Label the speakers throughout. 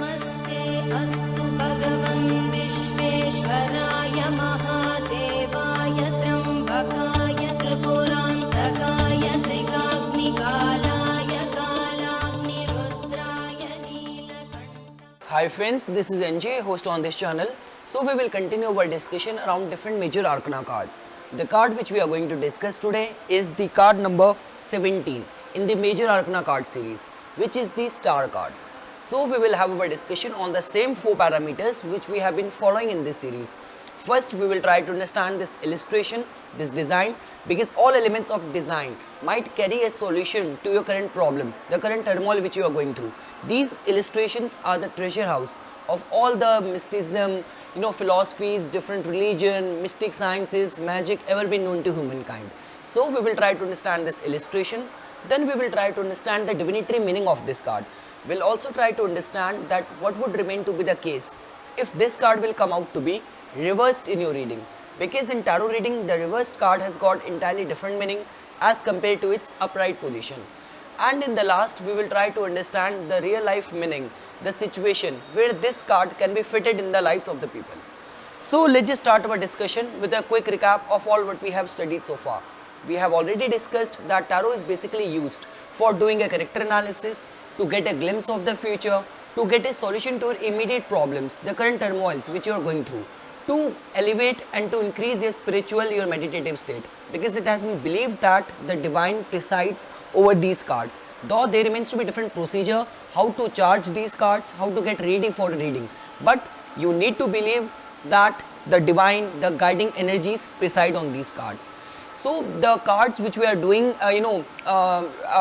Speaker 1: नमस्ते अस्तु भगवन् विश्वेश्वराय महादेवाय त्र्यम्बकाय त्रिपुरान्तकाय त्रिकाग्निकालाय कालाग्निरुद्राय नीलकण्ठाय.
Speaker 2: Hi friends, this is NJ, host on this channel. So we will continue our discussion around different major arcana cards. The card which we are going to discuss today is the card number 17 in the major arcana card series, which is the star card. So we will have our discussion on the same 4 parameters which we have been following in this series. First we will try to understand this illustration, this design, because all elements of design might carry a solution to your current problem, the current turmoil which you are going through. These illustrations are the treasure house of all the mysticism, philosophies, different religion, mystic sciences, magic ever been known to humankind. So we will try to understand this illustration. Then we will try to understand the divinatory meaning of this card. We'll also try to understand that what would remain to be the case if this card will come out to be reversed in your reading. Because in tarot reading, the reversed card has got entirely different meaning as compared to its upright position. And in the last, we will try to understand the real life meaning, the situation where this card can be fitted in the lives of the people. So let's just start our discussion with a quick recap of all what we have studied so far. We have already discussed that tarot is basically used for doing a character analysis, to get a glimpse of the future, to get a solution to your immediate problems, the current turmoils which you are going through, to elevate and to increase your spiritual, your meditative state, because it has been believed that the divine presides over these cards. Though there remains to be different procedure how to charge these cards, how to get ready for reading, but you need to believe that the divine, the guiding energies preside on these cards. So the cards which we are doing,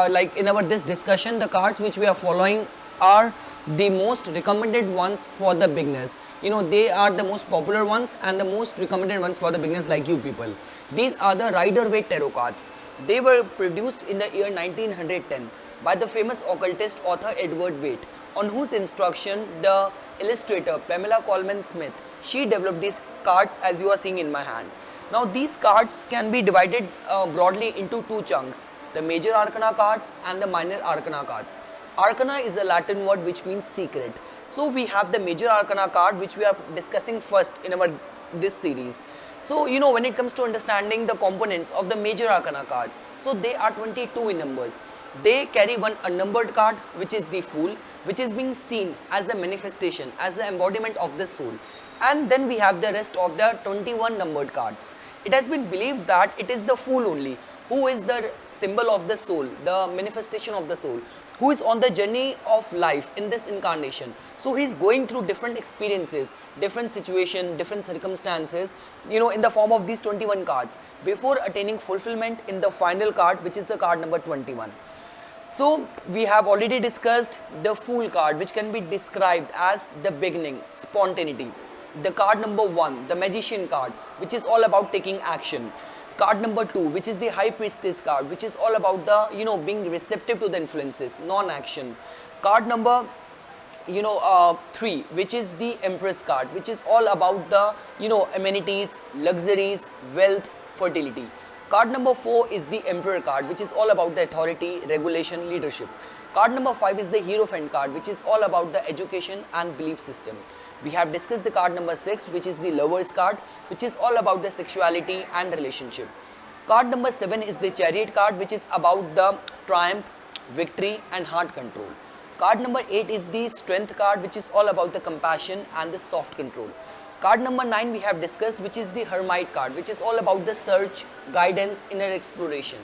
Speaker 2: like in our this discussion, the cards which we are following are the most recommended ones for the beginners. They are the most popular ones and the most recommended ones for the beginners like you people. These are the Rider-Waite tarot cards. They were produced in the year 1910 by the famous occultist author Edward Waite, on whose instruction the illustrator Pamela Colman Smith, she developed these cards as you are seeing in my hand. Now these cards can be divided broadly into 2 chunks, the major arcana cards and the minor arcana cards. Arcana is a Latin word which means secret. So we have the major arcana card which we are discussing first in our this series. So when it comes to understanding the components of the major arcana cards, so they are 22 in numbers. They carry one unnumbered card which is the Fool, which is being seen as the manifestation, as the embodiment of the soul. And then we have the rest of the 21 numbered cards. It has been believed that it is the Fool only who is the symbol of the soul, the manifestation of the soul, who is on the journey of life in this incarnation. So he is going through different experiences, different situations, different circumstances, in the form of these 21 cards before attaining fulfillment in the final card, which is the card number 21. So we have already discussed the Fool card, which can be described as the beginning, spontaneity. The card number 1, the Magician card, which is all about taking action. Card number 2, which is the High Priestess card, which is all about the being receptive to the influences, non-action. Card number 3, which is the Empress card, which is all about the amenities, luxuries, wealth, fertility. Card number 4 is the Emperor card, which is all about the authority, regulation, leadership. Card number 5 is the Hierophant card, which is all about the education and belief system. We have discussed the card number 6, which is the Lovers card, which is all about the sexuality and relationship. Card number 7 is the Chariot card, which is about the triumph, victory and heart control. Card number 8 is the Strength card, which is all about the compassion and the soft control. Card number 9 we have discussed, which is the Hermit card, which is all about the search, guidance, inner exploration.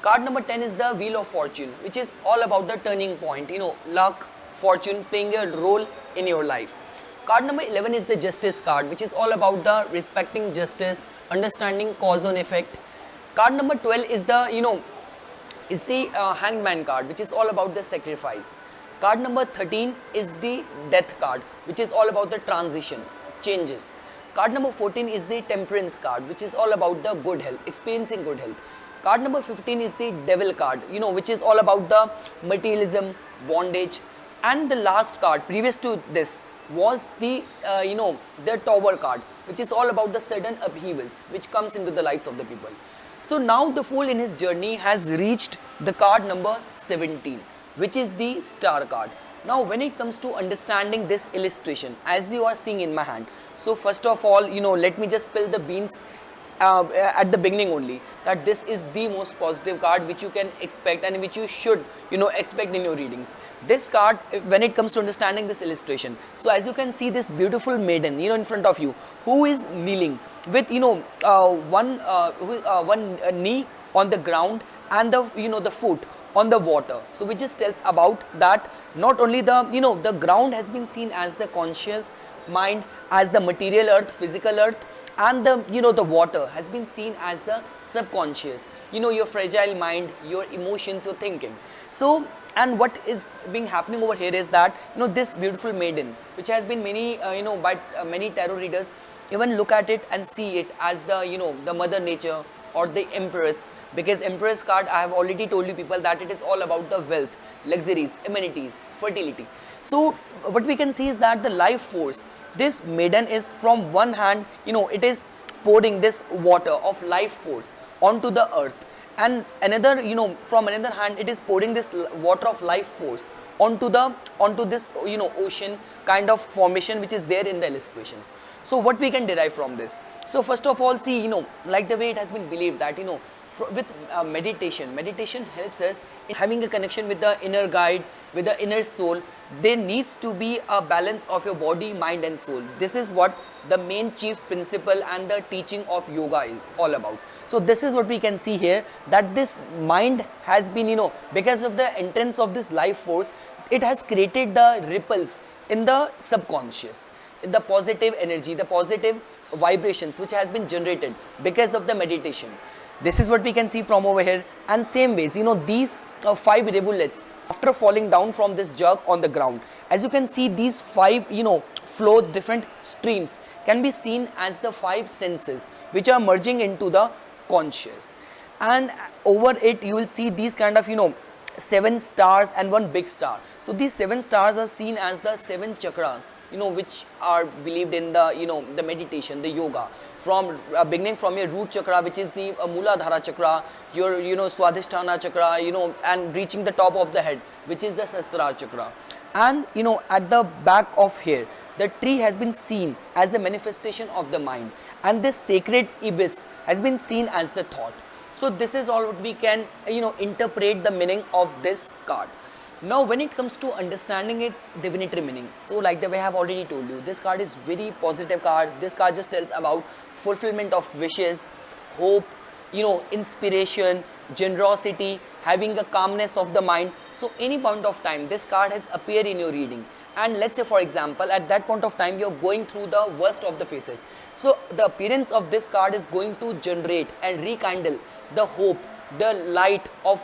Speaker 2: Card number 10 is the Wheel of Fortune, which is all about the turning point, luck, fortune playing a role in your life. Card number 11 is the Justice card, which is all about the respecting justice, understanding cause and effect. Card number 12 is the Hangman card, which is all about the sacrifice. Card number 13 is the Death card, which is all about the transition, changes. Card number 14 is the Temperance card, which is all about the good health, experiencing good health. Card number 15 is the Devil card, which is all about the materialism, bondage. And the last card previous to this was the Tower card, which is all about the sudden upheavals which comes into the lives of the people. So now the Fool in his journey has reached the card number 17, which is the Star card. Now when it comes to understanding this illustration, as you are seeing in my hand, so first of all, let me just spill the beans at the beginning only, that this is the most positive card which you can expect and which you should expect in your readings. This card, when it comes to understanding this illustration, so as you can see this beautiful maiden in front of you, who is kneeling with one knee on the ground and the foot on the water. So which just tells about that not only the ground has been seen as the conscious mind, as the material earth, physical earth, and the water has been seen as the subconscious, your fragile mind, your emotions, your thinking. So, and what is being happening over here is that this beautiful maiden, which has been many by many tarot readers even look at it and see it as the mother nature or the empress, because empress card, I have already told you people that it is all about the wealth, luxuries, amenities, fertility. So what we can see is that the life force, this maiden is from one hand, it is pouring this water of life force onto the earth, and another, from another hand, it is pouring this water of life force onto this ocean kind of formation which is there in the illustration. So what we can derive from this? So first of all, see, like the way it has been believed that with meditation helps us in having a connection with the inner guide, with the inner soul. There needs to be a balance of your body, mind and soul. This is what the main chief principle and the teaching of yoga is all about. So this is what we can see here, that this mind has been, because of the entrance of this life force, it has created the ripples in the subconscious, the positive energy, the positive vibrations which has been generated because of the meditation. This is what we can see from over here. And same ways, these 5 rivulets, after falling down from this jug on the ground, as you can see, these 5 flow different streams can be seen as the 5 senses which are merging into the conscious. And over it you will see these kind of 7 stars and 1 big star. So these 7 stars are seen as the 7 chakras, which are believed in the the meditation, the yoga, from beginning from your root chakra, which is the Mooladhara chakra, your Swadhisthana chakra, and reaching the top of the head, which is the Sahasrara chakra. And at the back of here, the tree has been seen as a manifestation of the mind, and this sacred ibis has been seen as the thought. So this is all what we can interpret the meaning of this card. Now when it comes to understanding its divinatory meaning, so like the way I have already told you, this card is very positive card. This card just tells about fulfillment of wishes, hope, inspiration, generosity, having a calmness of the mind. So any point of time this card has appeared in your reading, and let's say for example at that point of time you're going through the worst of the phases, so the appearance of this card is going to generate and rekindle the hope, the light of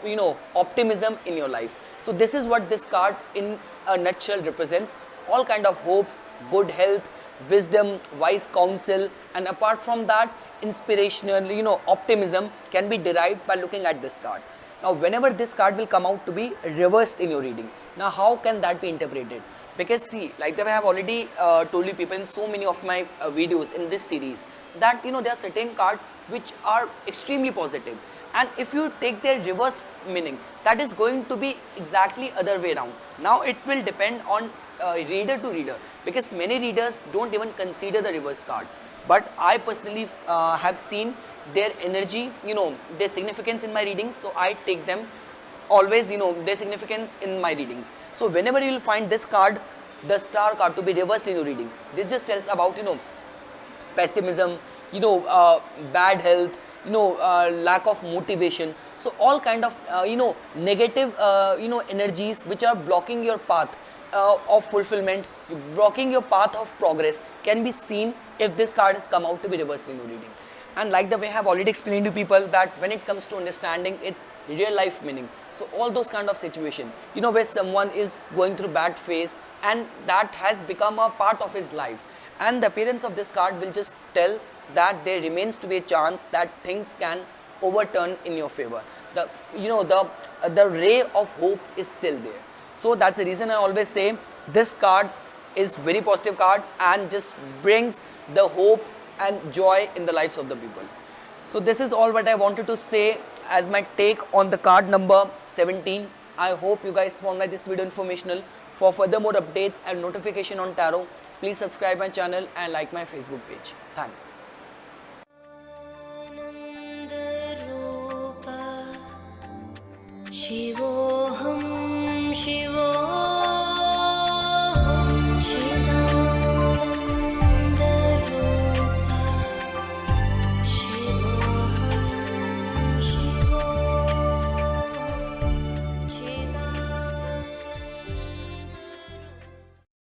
Speaker 2: optimism in your life. So this is what this card in a nutshell represents: all kind of hopes, good health, wisdom, wise counsel, and apart from that, inspirational optimism can be derived by looking at this card. Now whenever this card will come out to be reversed in your reading, now how can that be interpreted? Because see, like that I have already told you people in so many of my videos in this series, that there are certain cards which are extremely positive, and if you take their reverse meaning, that is going to be exactly other way around. Now it will depend on reader to reader, because many readers don't even consider the reverse cards, but I personally have seen their energy, their significance in my readings, so I take them always, their significance in my readings. So whenever you will find this card, the star card, to be reversed in your reading, this just tells about pessimism, bad health, lack of motivation. So all kind of negative energies which are blocking your path of fulfillment, blocking your path of progress, can be seen if this card has come out to be reversed in your reading. And like the way I have already explained to people, that when it comes to understanding its real life meaning, so all those kind of situation, where someone is going through bad phase and that has become a part of his life, and the appearance of this card will just tell that there remains to be a chance that things can overturn in your favor. The ray of hope is still there. So that's the reason I always say this card is very positive card and just brings the hope and joy in the lives of the people. So this is all what I wanted to say as my take on the card number 17. I hope you guys found like this video informational. For further more updates and notification on tarot, please subscribe my channel and like my Facebook page. Thanks.
Speaker 1: आनन्दरूप शिवो